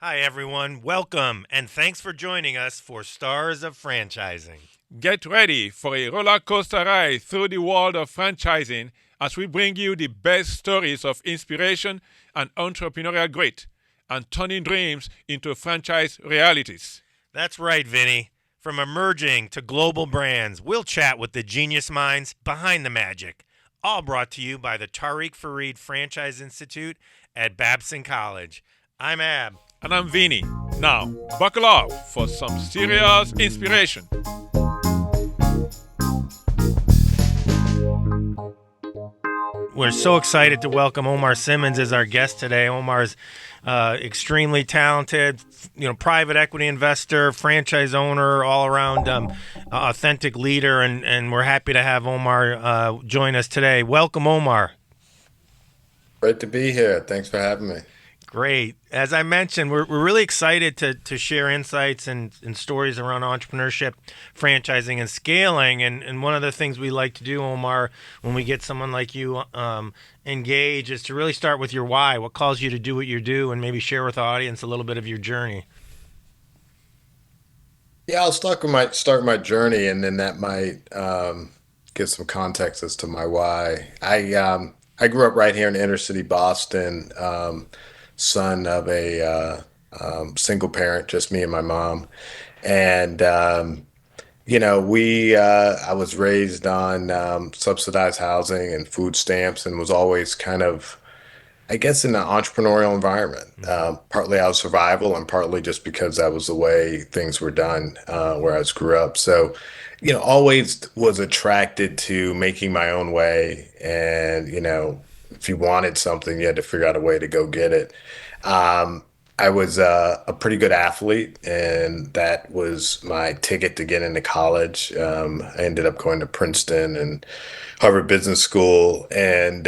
Hi, everyone. Welcome, and thanks for joining us for Stars of Franchising. Get ready for a roller coaster ride through the world of franchising as we bring you the best stories of inspiration and entrepreneurial grit and turning dreams into franchise realities. That's right, Vinny. From emerging to global brands, we'll chat with the genius minds behind the magic. All brought to you by the Tariq Farid Franchise Institute at Babson College. I'm Ab. And I'm Vini. Now, buckle up for some serious inspiration. We're so excited to welcome Omar Simmons as our guest today. Omar's extremely talented, private equity investor, franchise owner, all around authentic leader, and we're happy to have Omar join us today. Welcome, Omar. Great to be here. Thanks for having me. Great. As I mentioned, we're really excited to share insights and stories around entrepreneurship, franchising, and scaling. And one of the things we like to do, Omar, when we get someone like you engaged, is to really start with your why. What calls you to do what you do, and maybe share with the audience a little bit of your journey. Yeah, I'll start my journey, and then that might give some context as to my why. I grew up right here in inner city Boston, son of a single parent, just me and my mom, and we I was raised on subsidized housing and food stamps, and was always kind of, I guess, in an entrepreneurial environment. Partly out of survival, and partly just because that was the way things were done where I grew up. So, always was attracted to making my own way, and if you wanted something, you had to figure out a way to go get it. Um, I was a pretty good athlete, and that was my ticket to get into college. I ended up going to Princeton and Harvard Business School, and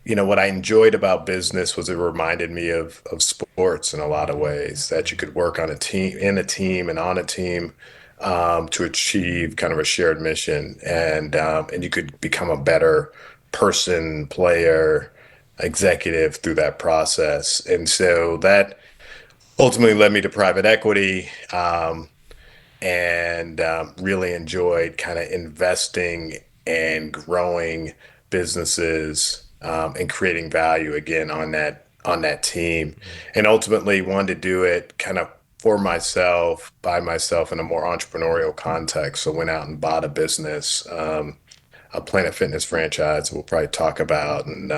what I enjoyed about business was it reminded me of sports in a lot of ways, that you could work on a team, in a team, and on a team to achieve kind of a shared mission, and you could become a better person, player, executive through that process. And so that ultimately led me to private equity, and really enjoyed kind of investing and growing businesses, and creating value again on that team, and ultimately wanted to do it kind of for myself, by myself, in a more entrepreneurial context. So went out and bought a business, a Planet Fitness franchise we'll probably talk about, and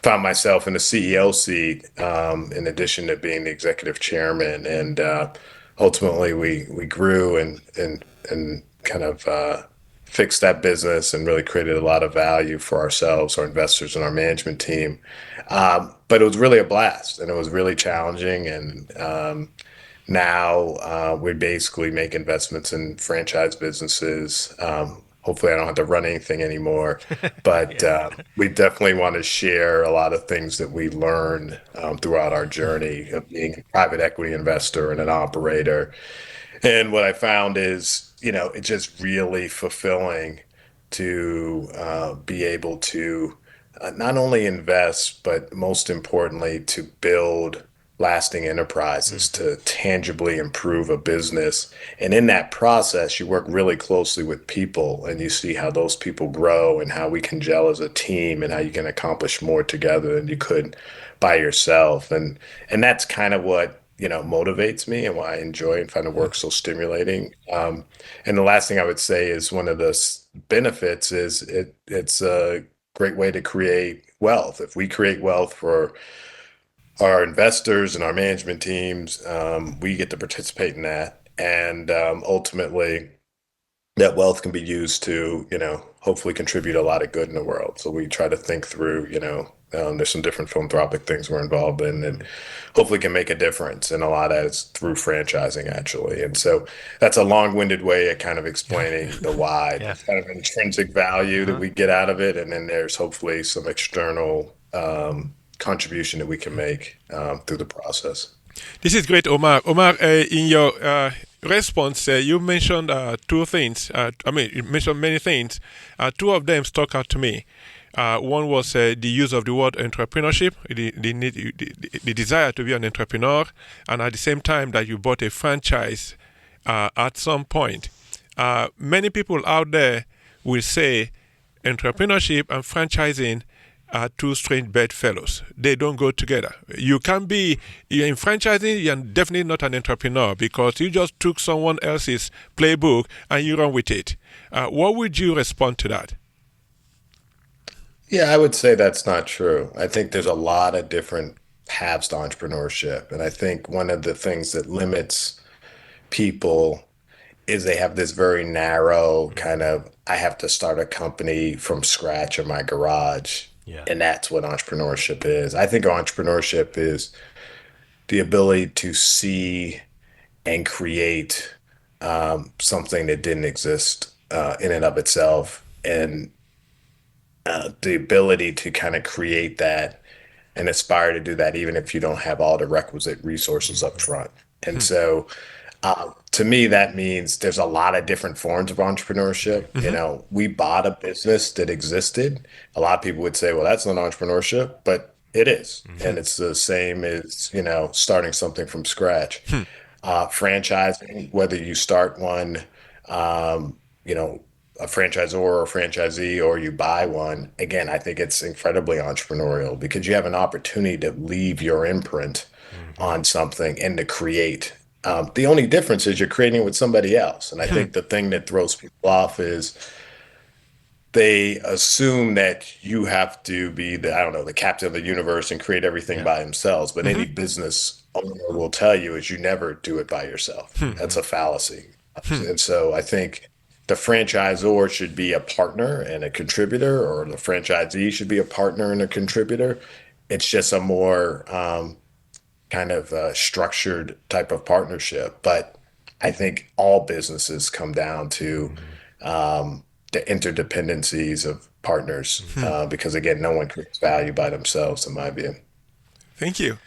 found myself in the CEO seat, in addition to being the executive chairman. And ultimately, we grew and kind of fixed that business and really created a lot of value for ourselves, our investors, and our management team. But it was really a blast, and it was really challenging. And now we basically make investments in franchise businesses. Hopefully, I don't have to run anything anymore, but Yeah. we definitely want to share a lot of things that we learned throughout our journey of being a private equity investor and an operator. And what I found is, it's just really fulfilling to be able to not only invest, but most importantly, to build lasting enterprises, to tangibly improve a business. And in that process, you work really closely with people, and you see how those people grow and how we can gel as a team, and how you can accomplish more together than you could by yourself. And that's kind of what motivates me, and why I enjoy and find the work so stimulating. And the last thing I would say is, one of the benefits is it's a great way to create wealth. If we create wealth for our investors and our management teams, we get to participate in that, and ultimately that wealth can be used to, hopefully contribute a lot of good in the world. So we try to think through, there's some different philanthropic things we're involved in, and hopefully can make a difference. And a lot of that is through franchising, actually. And so that's a long-winded way of kind of explaining the why. Yeah. There's kind of intrinsic value that Uh-huh. we get out of it, and then there's hopefully some external contribution that we can make through the process. This is great, Omar. Omar, in your response, you mentioned two things. You mentioned many things. Two of them stuck out to me. One was the use of the word entrepreneurship, the desire to be an entrepreneur, and at the same time that you bought a franchise at some point. Many people out there will say entrepreneurship and franchising are two strange bedfellows. They don't go together. You can be in franchising, you're definitely not an entrepreneur because you just took someone else's playbook and you run with it. What would you respond to that? Yeah, I would say that's not true. I think there's a lot of different paths to entrepreneurship. And I think one of the things that limits people is they have this very narrow kind of, I have to start a company from scratch in my garage. Yeah. And that's what entrepreneurship is. I think entrepreneurship is the ability to see and create something that didn't exist in and of itself. And the ability to kind of create that and aspire to do that, even if you don't have all the requisite resources up front. And so to me, that means there's a lot of different forms of entrepreneurship. You know, we bought a business that existed. A lot of people would say, well, that's not entrepreneurship, but it is. And it's the same as, you know, starting something from scratch. Franchising, whether you start one, you know, a franchisor or a franchisee, or you buy one, again, I think it's incredibly entrepreneurial because you have an opportunity to leave your imprint on something and to create. The only difference is you're creating with somebody else. And I think the thing that throws people off is they assume that you have to be the, I don't know, the captain of the universe and create everything by themselves. But any business owner will tell you is you never do it by yourself. That's a fallacy. And so I think the franchisor should be a partner and a contributor, or the franchisee should be a partner and a contributor. It's just a more kind of structured type of partnership. But I think all businesses come down to the interdependencies of partners because, again, no one creates value by themselves, in my view. Thank you.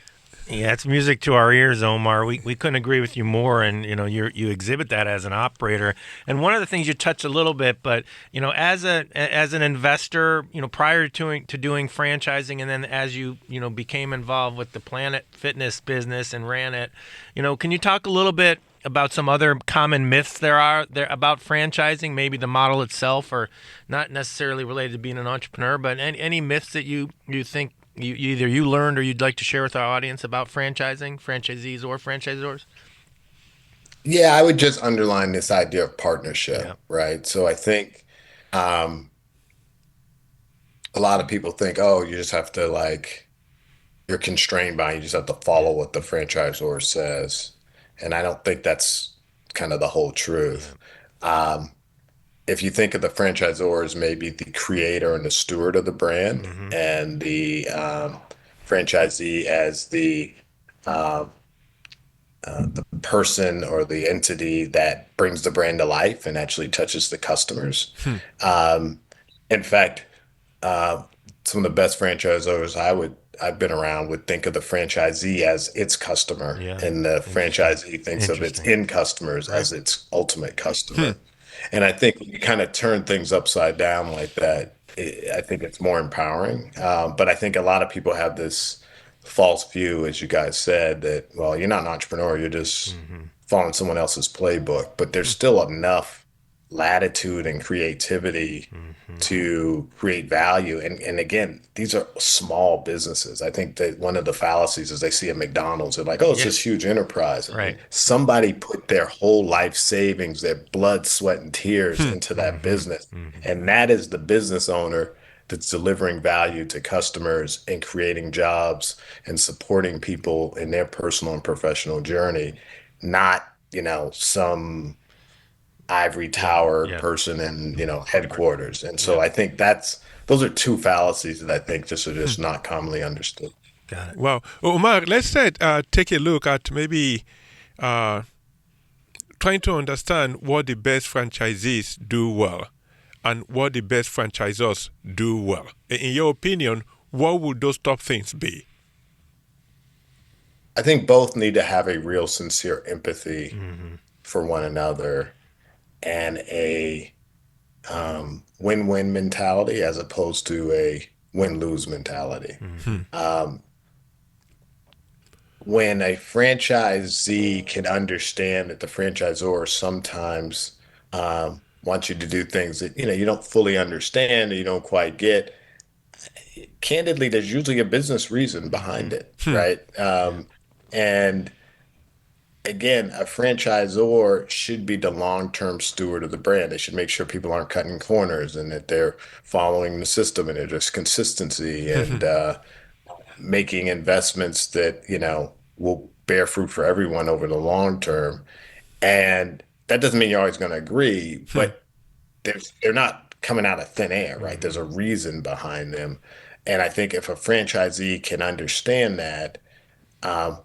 Yeah, it's music to our ears, Omar. We couldn't agree with you more, and you know you exhibit that as an operator. And one of the things you touched a little bit, but you know, as an investor, you know, prior to doing franchising, and then as you became involved with the Planet Fitness business and ran it, you know, can you talk a little bit about some other common myths there are about franchising, maybe the model itself, or not necessarily related to being an entrepreneur, but any myths that you think either you learned or you'd like to share with our audience about franchising, franchisees or franchisors? Yeah, I would just underline this idea of partnership, Yeah. right? So I think a lot of people think, oh, you just have to you're constrained by, you just have to follow what the franchisor says. And I don't think that's kind of the whole truth. If you think of the franchisor as maybe the creator and the steward of the brand, and the franchisee as the person or the entity that brings the brand to life and actually touches the customers. In fact, some of the best franchisors I've been around would think of the franchisee as its customer, and the franchisee thinks of its end customers as its ultimate customer. And I think when you kind of turn things upside down like that, I think it's more empowering. But I think a lot of people have this false view, as you guys said, that, well, you're not an entrepreneur, you're just following someone else's playbook. But there's still enough latitude and creativity to create value. And again, these are small businesses. I think that one of the fallacies is they see a McDonald's, they're like, oh, it's this huge enterprise. Right. Somebody put their whole life savings, their blood, sweat, and tears into that business. And that is the business owner that's delivering value to customers and creating jobs and supporting people in their personal and professional journey, not, some ivory tower person in, headquarters. And so I think those are two fallacies that I think just are just not commonly understood. Got it. Wow. Omar, let's take a look at maybe trying to understand what the best franchisees do well and what the best franchisors do well. In your opinion, what would those top things be? I think both need to have a real sincere empathy for one another and a win-win mentality as opposed to a win-lose mentality. Mm-hmm. When a franchisee can understand that the franchisor sometimes wants you to do things that you don't fully understand or you don't quite get, candidly, there's usually a business reason behind it, right? And again, a franchisor should be the long-term steward of the brand. They should make sure people aren't cutting corners and that they're following the system and there's consistency and making investments that, will bear fruit for everyone over the long term. And that doesn't mean you're always going to agree, but they're not coming out of thin air, right? There's a reason behind them. And I think if a franchisee can understand that, um,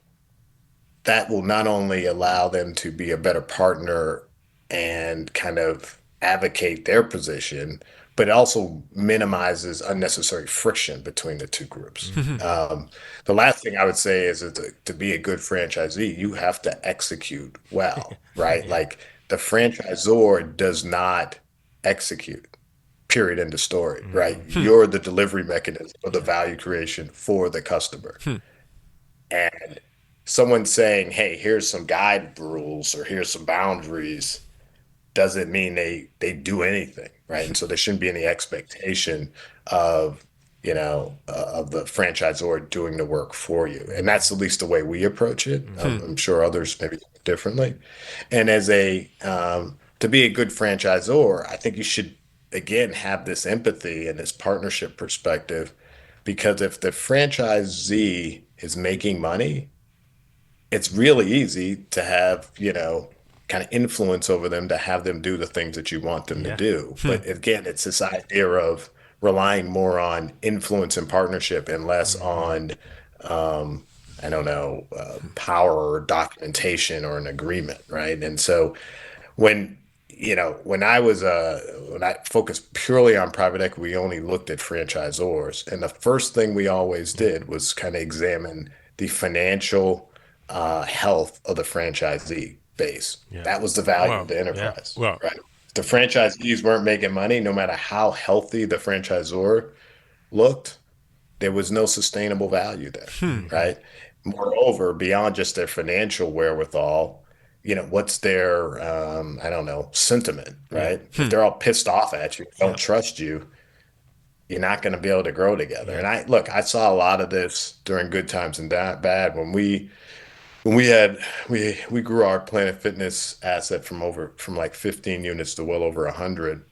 that will not only allow them to be a better partner and kind of advocate their position, but it also minimizes unnecessary friction between the two groups. The last thing I would say is that to be a good franchisee, you have to execute well, right? Yeah. Like the franchisor does not execute. Period. End of story, right? You're the delivery mechanism for the value creation for the customer. And someone saying, hey, here's some guide rules or here's some boundaries doesn't mean they do anything, right? And so there shouldn't be any expectation of, of the franchisor doing the work for you. And that's at least the way we approach it. I'm sure others maybe do it differently. And as to be a good franchisor, I think you should, again, have this empathy and this partnership perspective, because if the franchisee is making money, it's really easy to have, kind of influence over them to have them do the things that you want them to Yeah. do. But again, it's this idea of relying more on influence and partnership and less on, I don't know, power or documentation or an agreement, right? And so when when I focused purely on private equity, we only looked at franchisors, and the first thing we always did was kind of examine the financial health of the franchisee base. Yeah. That was the value of Wow. the Yeah. enterprise, Wow. right? If the franchisees weren't making money, no matter how healthy the franchisor looked, there was no sustainable value there, right? Moreover, beyond just their financial wherewithal, what's their, I don't know, sentiment, Yeah. right? If they're all pissed off at you, Yeah. don't trust you, you're not going to be able to grow together. Yeah. And I saw a lot of this during good times and bad when we grew our Planet Fitness asset from like 15 units to well over 100,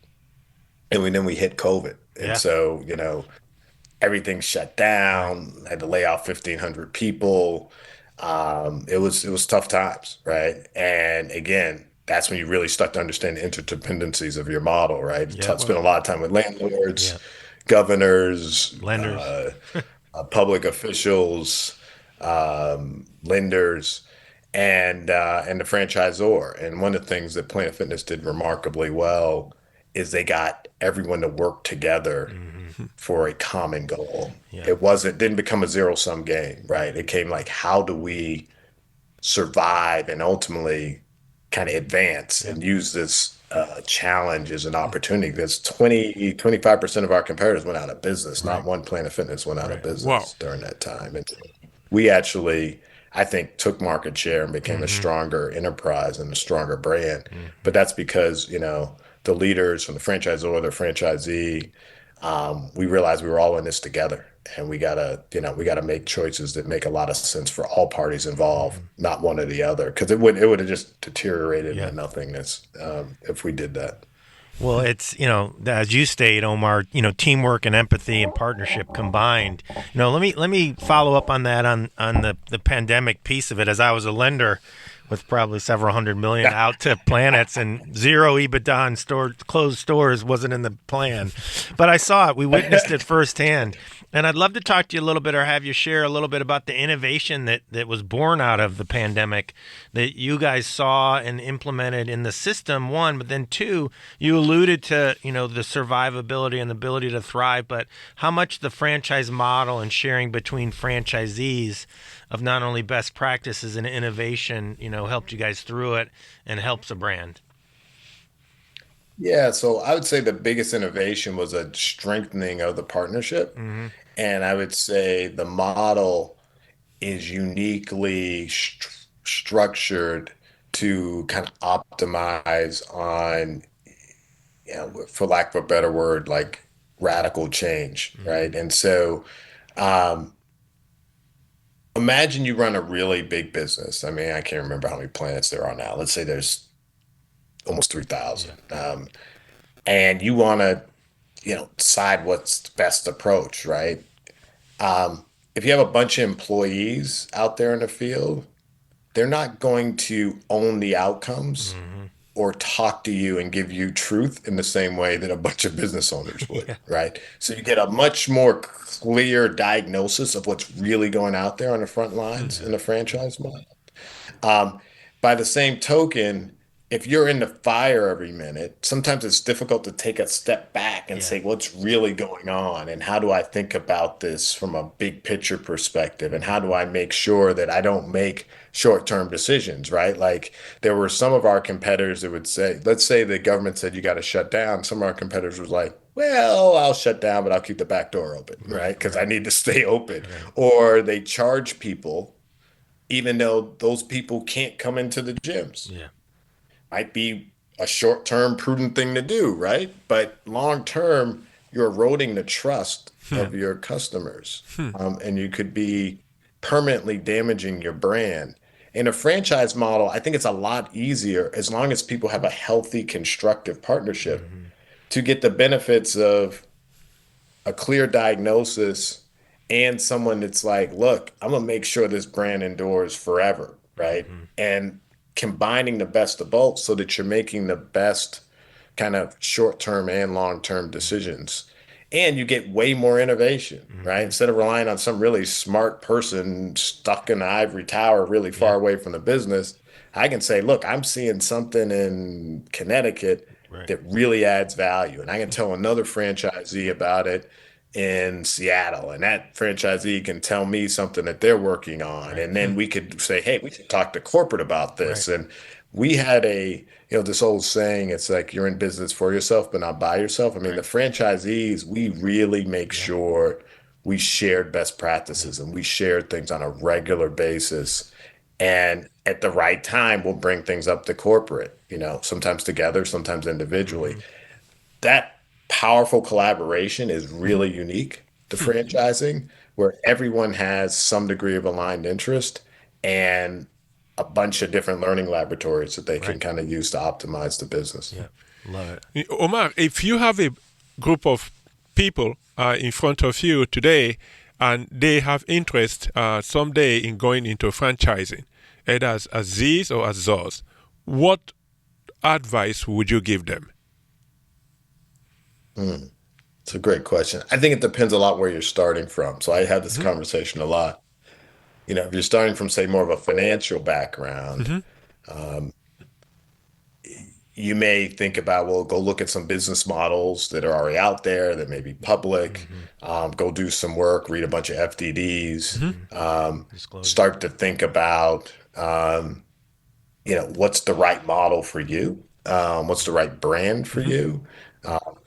and then we hit COVID, and Yeah. so everything shut Right. down. Had to lay off 1,500 people. It was tough times, right? And again, that's when you really start to understand the interdependencies of your model, right? Yeah. Spend a lot of time with landlords, Yeah. governors, Lenders. public officials, lenders, and the franchisor. And one of the things that Planet Fitness did remarkably well is they got everyone to work together for a common goal. Yeah. Didn't become a zero sum game, right? It came like, how do we survive and ultimately kind of advance Yeah. and use this challenge as an opportunity? Because 25% of our competitors went out of business. Right. Not one Planet Fitness went out of Right. Wow. business during that time. And we actually, I think, took market share and became a stronger enterprise and a stronger brand. But that's because, the leaders from the franchisor, the franchisee, we realized we were all in this together, and we gotta make choices that make a lot of sense for all parties involved, not one or the other, because it would have just deteriorated Yeah. into nothingness if we did that. Well, it's, as you state, Omar, teamwork and empathy and partnership combined. Let me follow up on that on the pandemic piece of it. As I was a lender with probably several hundred million out to planets and zero EBITDA and closed stores wasn't in the plan. But I saw it. We witnessed it firsthand. And I'd love to talk to you a little bit or have you share a little bit about the innovation that was born out of the pandemic that you guys saw and implemented in the system, one, but then two, you alluded to, the survivability and the ability to thrive, but how much the franchise model and sharing between franchisees of not only best practices and innovation, helped you guys through it and helps a brand. Yeah, so I would say the biggest innovation was a strengthening of the partnership. Mm-hmm. And I would say the model is uniquely structured to kind of optimize on, for lack of a better word, like radical change, Mm-hmm. right? And so um, imagine you run a really big business. I mean, I can't remember how many plants there are now. Let's say there's almost Yeah. 3,000. And you want to, decide what's the best approach, right? If you have a bunch of employees out there in the field, they're not going to own the outcomes Mm-hmm. or talk to you and give you truth in the same way that a bunch of business owners would, Yeah. right? So you get a much more clear diagnosis of what's really going out there on the front lines Mm-hmm. in the franchise model. Um, by the same token, if you're in the fire every minute, sometimes it's difficult to take a step back and Yeah. say, what's really going on? And how do I think about this from a big picture perspective? And how do I make sure that I don't make short-term decisions, right? Like there were some of our competitors that would say, let's say the government said you got to shut down. Some of our competitors was like, well, I'll shut down, but I'll keep the back door open, right? Right. Because I Right. need to stay open. Right. Or they charge people even though those people can't come into the gyms. Yeah. Might be a short-term prudent thing to do, right? But long-term, you're eroding the trust Yeah. of your customers, Hmm. and you could be permanently damaging your brand. In a franchise model, I think it's a lot easier as long as people have a healthy, constructive partnership Mm-hmm. to get the benefits of a clear diagnosis and someone that's like, look, I'm gonna make sure this brand endures forever, right? Mm-hmm. And combining the best of both so that you're making the best kind of short-term and long-term decisions. And you get way more innovation, right? Mm-hmm. Instead of relying on some really smart person stuck in the ivory tower really Yeah. far away from the business, I can say, look, I'm seeing something in Connecticut Right. that really adds value. And I can tell another franchisee about it in Seattle, and that franchisee can tell me something that they're working on. Right. And then we could say, hey, we should talk to corporate about Right. this. And we had this old saying, it's like you're in business for yourself, but not by yourself. I mean, the Right. franchisees, we really make Yeah. sure we shared best Yeah. practices and we shared things on a regular basis. And at the right time, we'll bring things up to corporate, sometimes together, sometimes individually. Mm-hmm. That powerful collaboration is really unique to franchising, where everyone has some degree of aligned interest and a bunch of different learning laboratories that they can Right. kind of use to optimize the business. Yeah. Love it. Omar, if you have a group of people in front of you today and they have interest someday in going into franchising, either as Zees or as Zors, what advice would you give them? Hmm. It's a great question. I think it depends a lot where you're starting from. So I have this Hmm. conversation a lot. If you're starting from, say, more of a financial background, Hmm. um, you may think about, well, go look at some business models that are already out there that may be public, Mm-hmm. go do some work, read a bunch of FDDs, Hmm. Mm-hmm. Disclosure. start to think about, what's the right model for you? What's the right brand for Hmm. you?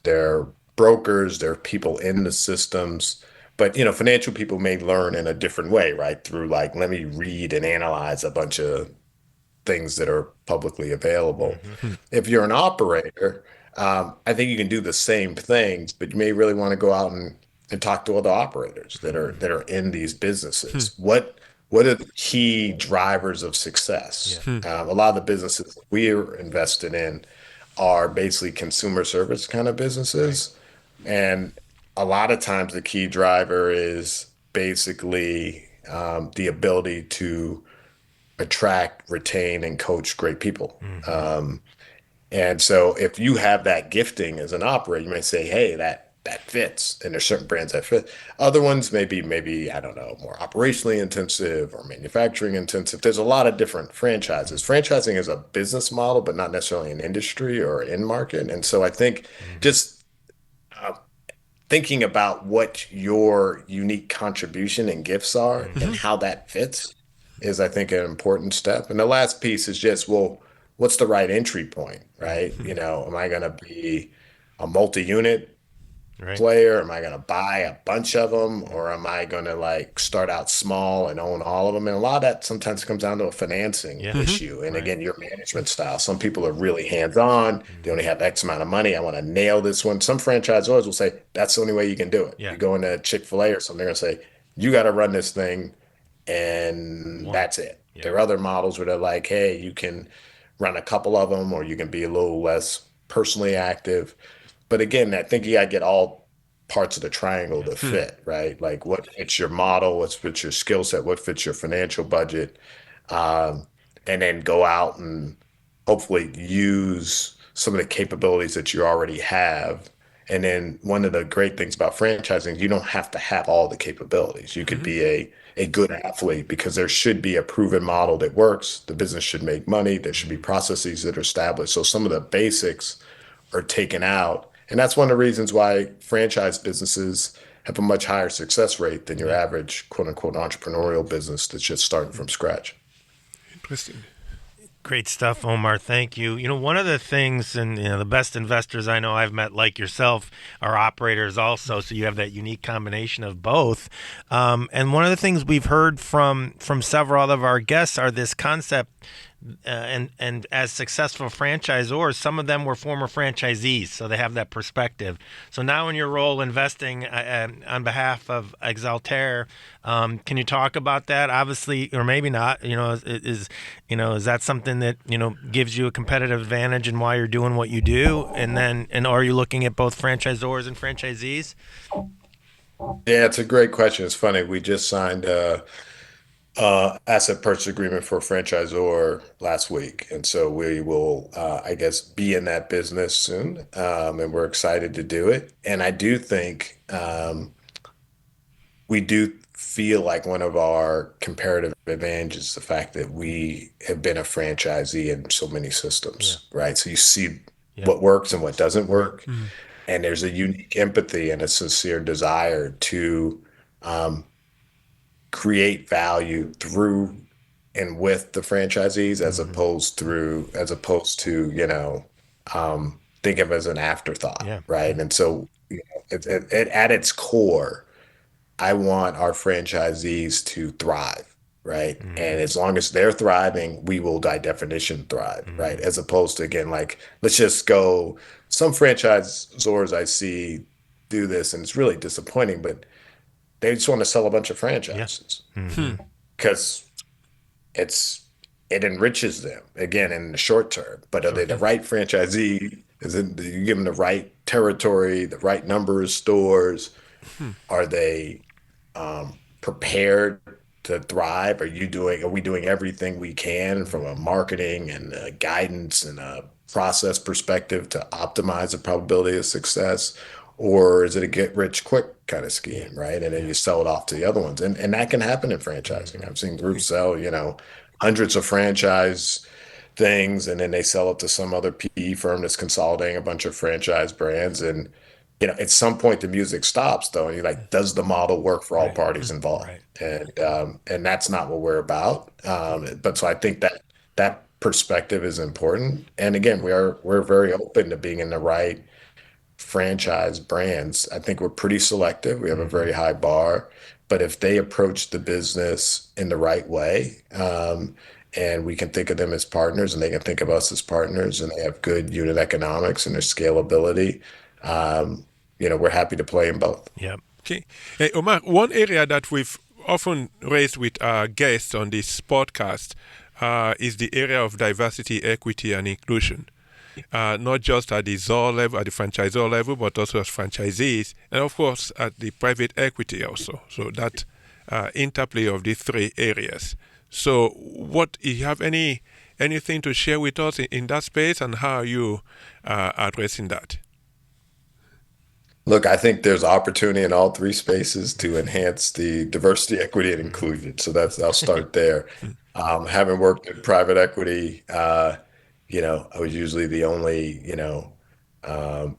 There are brokers, there are people in the systems, but financial people may learn in a different way, right? Through like, let me read and analyze a bunch of things that are publicly available. Mm-hmm. If you're an operator, I think you can do the same things, but you may really want to go out and talk to other operators that are in these Hmm. businesses. What are the key drivers of success? Yeah. Hmm. A lot of the businesses we're invested in are basically consumer service kind of Right. businesses, and a lot of times the key driver is basically the ability to attract, retain, and coach great people. Mm-hmm. And so if you have that gifting as an operator, you may say, hey, that fits. And there's certain brands that fit. Other ones maybe, I don't know, more operationally intensive or manufacturing intensive. There's a lot of different franchises. Franchising is a business model, but not necessarily an industry or an end market. And so I think Mm-hmm. just uh, thinking about what your unique contribution and gifts are Mm-hmm. and how that fits is, I think, an important step. And the last piece is just, well, what's the right entry point, right? Am I going to be a multi-unit Right. player? Am I going to buy a bunch of them, or am I going to like start out small and own all of them? And a lot of that sometimes comes down to a financing Yeah. issue. And Right. again, your management style. Some people are really hands-on. They only have X amount of money. I want to nail this one. Some franchisors will say that's the only way you can do it. Yeah. You go into Chick-fil-A or something, they're going to say, you got to run this thing and One. that's it. Yeah. There are other models where they're like, hey, you can run a couple of them, or you can be a little less personally active. But again, I think you got to get all parts of the triangle Yeah. to fit, right? Like what fits your model, what fits your skill set, what fits your financial budget, um, and then go out and hopefully use some of the capabilities that you already have. And then one of the great things about franchising, you don't have to have all the capabilities. You could be a good athlete because there should be a proven model that works. The business should make money. There should be processes that are established. So some of the basics are taken out. And that's one of the reasons why franchise businesses have a much higher success rate than your Yeah. average quote unquote entrepreneurial business that's just starting from scratch. Interesting. Great stuff, Omar. Thank you. One of the things, and the best investors I know I've met, like yourself, are operators also. So you have that unique combination of both. And one of the things we've heard from several of our guests are this concept. And as successful franchisors, some of them were former franchisees, so they have that perspective. So now, in your role investing on behalf of Exaltare, can you talk about that? Obviously, or maybe not. Is that something that gives you a competitive advantage in why you're doing what you do? And are you looking at both franchisors and franchisees? Yeah, it's a great question. It's funny. We just signed asset purchase agreement for a franchisor last week. And so we will, I guess, be in that business soon. And we're excited to do it. And I do think we do feel like one of our comparative advantages is the fact that we have been a franchisee in so many Yeah. systems, right? So you see Yep. what works and what doesn't work. And there's a unique empathy and a sincere desire to um, create value through and with the franchisees Mm-hmm. as opposed to think of it as an afterthought, Yeah. right? Yeah. And so at its core, I want our franchisees to thrive, right? Mm-hmm. And as long as they're thriving, we will by definition thrive, right? Mm-hmm. As opposed to again, like let's just go. Some franchisors I see do this, and it's really disappointing, but they just want to sell a bunch of Yeah. franchises Mm-hmm. because it's it enriches them again in the short term. But are they Sure. the right franchisee? Is it do you give them the right territory, the right number of stores? Are they prepared to thrive? Are we doing everything we can from a marketing and a guidance and a process perspective to optimize the probability of success? Or is it a get rich quick kind of Yeah. scheme, right? And then Yeah. you sell it off to the other ones. And that can happen in franchising. Mm-hmm. I've seen groups sell, hundreds of franchise things, and then they sell it to some other PE firm that's consolidating a bunch of franchise brands. And at some point the music stops though, and you're like, does the model work for all Right. parties involved? Right. And that's not what we're about. But so I think that perspective is important. And again, we're very open to being in the right franchise brands. I think we're pretty selective. We have a Mm-hmm. very high bar, but if they approach the business in the right way, and we can think of them as partners and they can think of us as partners and they have good unit economics and their scalability, we're happy to play in both. Yep. Okay. Hey, Omar, one area that we've often raised with our guests on this podcast is the area of diversity, equity, and inclusion. Not just at the ZOR level, at the franchisor level, but also as franchisees, and of course at the private equity also. So that interplay of these three areas. So, what you have anything to share with us in that space, and how are you addressing that? Look, I think there's opportunity in all three spaces to enhance the diversity, equity, and Mm-hmm. inclusion. So I'll start there. Having worked in private equity, I was usually the only,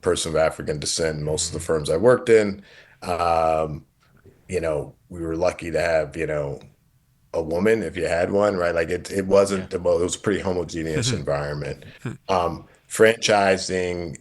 person of African descent in most of the Mm-hmm. firms I worked in. We were lucky to have, a woman if you had one, right? Like it wasn't the most, it was a pretty homogeneous environment. Franchising,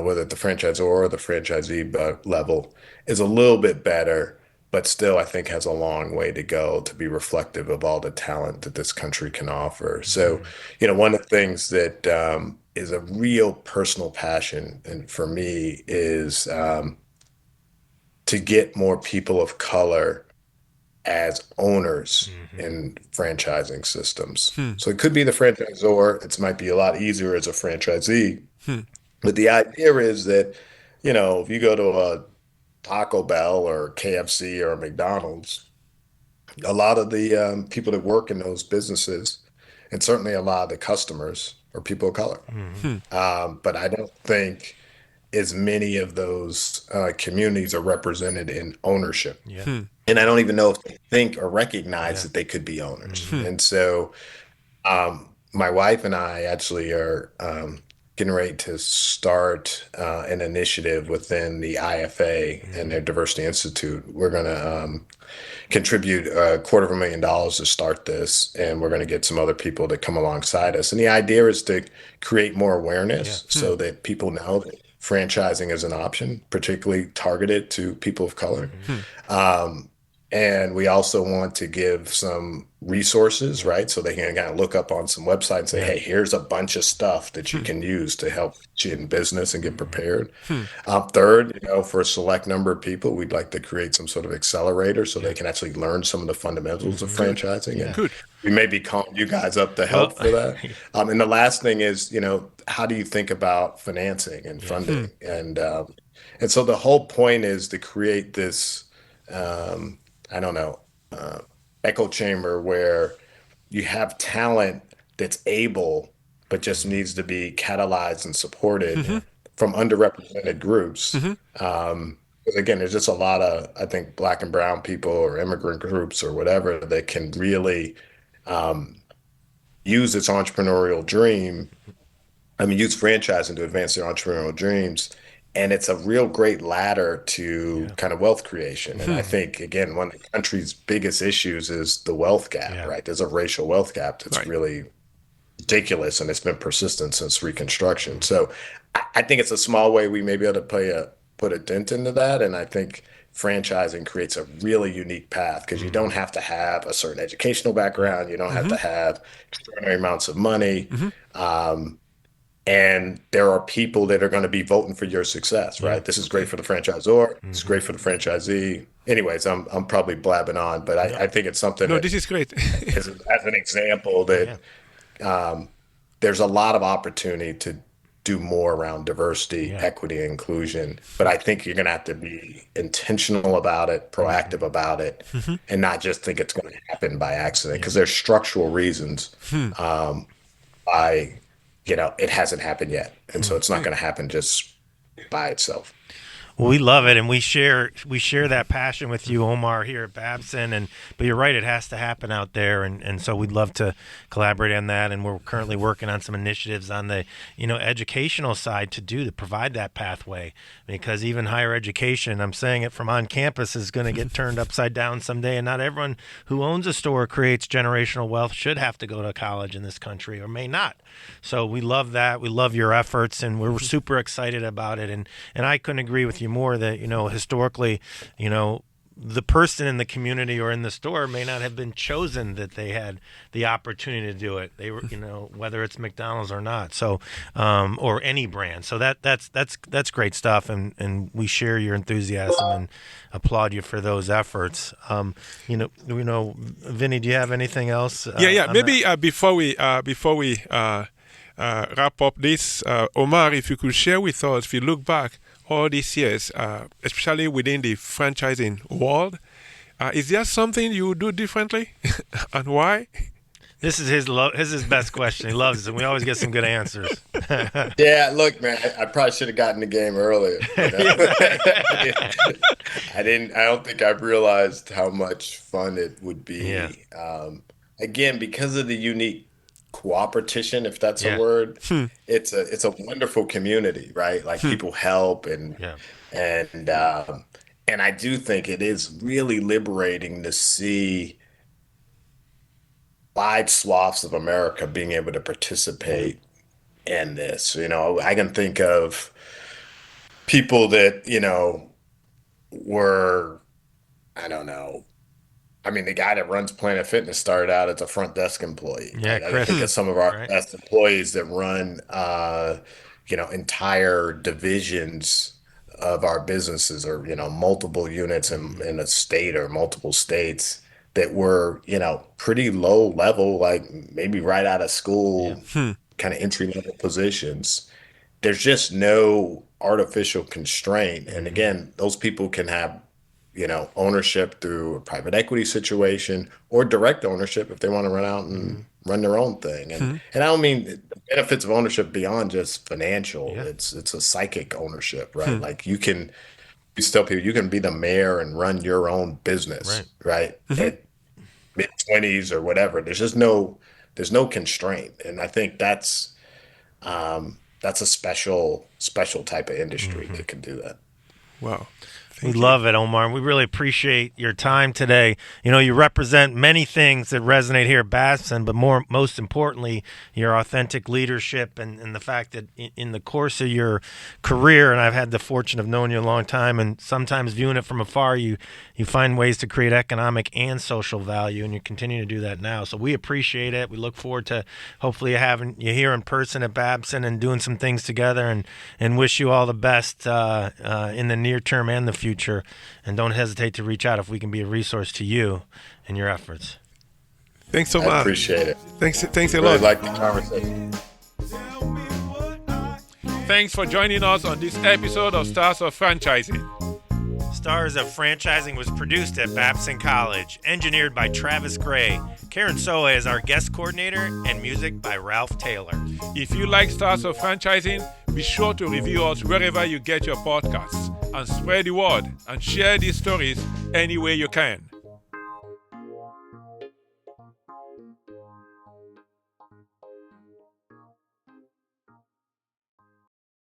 whether at the franchisor or the franchisee level, is a little bit better, but still, I think has a long way to go to be reflective of all the talent that this country can offer. So, one of the things that is a real personal passion, and for me, is to get more people of color as owners in franchising systems. So it could be the franchisor. It might be a lot easier as a franchisee. But the idea is that, if you go to a Taco Bell or KFC or McDonald's, a lot of the people that work in those businesses, and certainly a lot of the customers, are people of color. But I don't think as many of those communities are represented in ownership. Yeah. And I don't even know if they think or recognize that they could be owners. And so my wife and I actually are getting ready to start an initiative within the IFA and their Diversity Institute. We're going to contribute $250,000 to start this, and we're going to get some other people to come alongside us. And the idea is to create more awareness so that people know that franchising is an option, particularly targeted to people of color. And we also want to give some resources, right? So they can kind of look up on some website and say, hey, here's a bunch of stuff that you can use to help you in business and get prepared. Third, for a select number of people, we'd like to create some sort of accelerator so they can actually learn some of the fundamentals of franchising. And we may be calling you guys up to help for that. And the last thing is, how do you think about financing and funding? And so the whole point is to create this echo chamber where you have talent that's able, but just needs to be catalyzed and supported from underrepresented groups. Because again, there's just a lot of, I think, Black and brown people or immigrant groups or whatever that can really use its entrepreneurial dream. Use franchising to advance their entrepreneurial dreams. And it's a real great ladder to kind of wealth creation. And I think, again, one of the country's biggest issues is the wealth gap, right? There's a racial wealth gap that's really ridiculous, and it's been persistent since Reconstruction. So I think it's a small way we may be able to put a dent into that. And I think franchising creates a really unique path because you don't have to have a certain educational background. You don't have to have extraordinary amounts of money. And there are people that are going to be voting for your success, right? This is great for the franchisor. It's great for the franchisee. Anyways, I'm probably blabbing on, but I think it's something. No, this is great. as an example that there's a lot of opportunity to do more around diversity, equity, and inclusion. But I think you're going to have to be intentional about it, proactive about it, and not just think it's going to happen by accident because there's structural reasons why it hasn't happened yet. And so it's not going to happen just by itself. Well, we love it, and we share that passion with you, Omar, here at Babson. But you're right; it has to happen out there, and so we'd love to collaborate on that. And we're currently working on some initiatives on the educational side to provide that pathway, because even higher education, I'm saying it from on campus, is going to get turned upside down someday. And not everyone who owns a store creates generational wealth should have to go to college in this country, or may not. So we love that. We love your efforts, and we're super excited about it. And I couldn't agree with you more that, historically, the person in the community or in the store may not have been chosen that they had the opportunity to do it. They were, whether it's McDonald's or not. So, or any brand. So that's great stuff. And we share your enthusiasm and applaud you for those efforts. Vinny, do you have anything else? Maybe before we wrap up this, Omar, if you could share with us, if you look back all these years, especially within the franchising world, is there something you would do differently, and why? This is his best question. He loves it, and we always get some good answers. Yeah, look, man, I probably should have gotten the game earlier. I don't think I realized how much fun it would be. Yeah. Again, because of the unique cooperation, if that's a word, it's a wonderful community, right? Like people help and I do think it is really liberating to see wide swaths of America being able to participate in this. I can think of people that, were, I don't know. I mean, the guy that runs Planet Fitness started out as a front desk employee, Yeah, right? I can Chris. think of some of our Right. best employees that run, entire divisions of our businesses, or, multiple units in a state or multiple states that were, pretty low level, like maybe right out of Yeah. school, kind of entry level positions. There's just no artificial constraint. And again, those people can have, ownership through a private equity situation or direct ownership if they want to run out and run their own thing. And I don't mean the benefits of ownership beyond just financial. Yeah. It's a psychic ownership, right? Like you tell people you can be the mayor and run your own Right. business, right? At mid-20s or whatever. There's no constraint. And I think that's a special type of industry that can do that. Wow. We Thank you. love it, Omar. We really appreciate your time today. You represent many things that resonate here at Babson, but most importantly, your authentic leadership and the fact that in the course of your career, and I've had the fortune of knowing you a long time, and sometimes viewing it from afar, you find ways to create economic and social value, and you continue to do that now. So we appreciate it. We look forward to hopefully having you here in person at Babson and doing some things together, and wish you all the best in the near term and the future. And don't hesitate to reach out if we can be a resource to you in your efforts. Thanks so I much. appreciate it. Thanks a Really lot. like the conversation. Thanks for joining us on this episode of Stars of Franchising. Stars of Franchising was produced at Babson College, engineered by Travis Gray. Karen Soa is our guest coordinator, and music by Ralph Taylor. If you like Stars of Franchising, be sure to review us wherever you get your podcasts and spread the word and share these stories any way you can.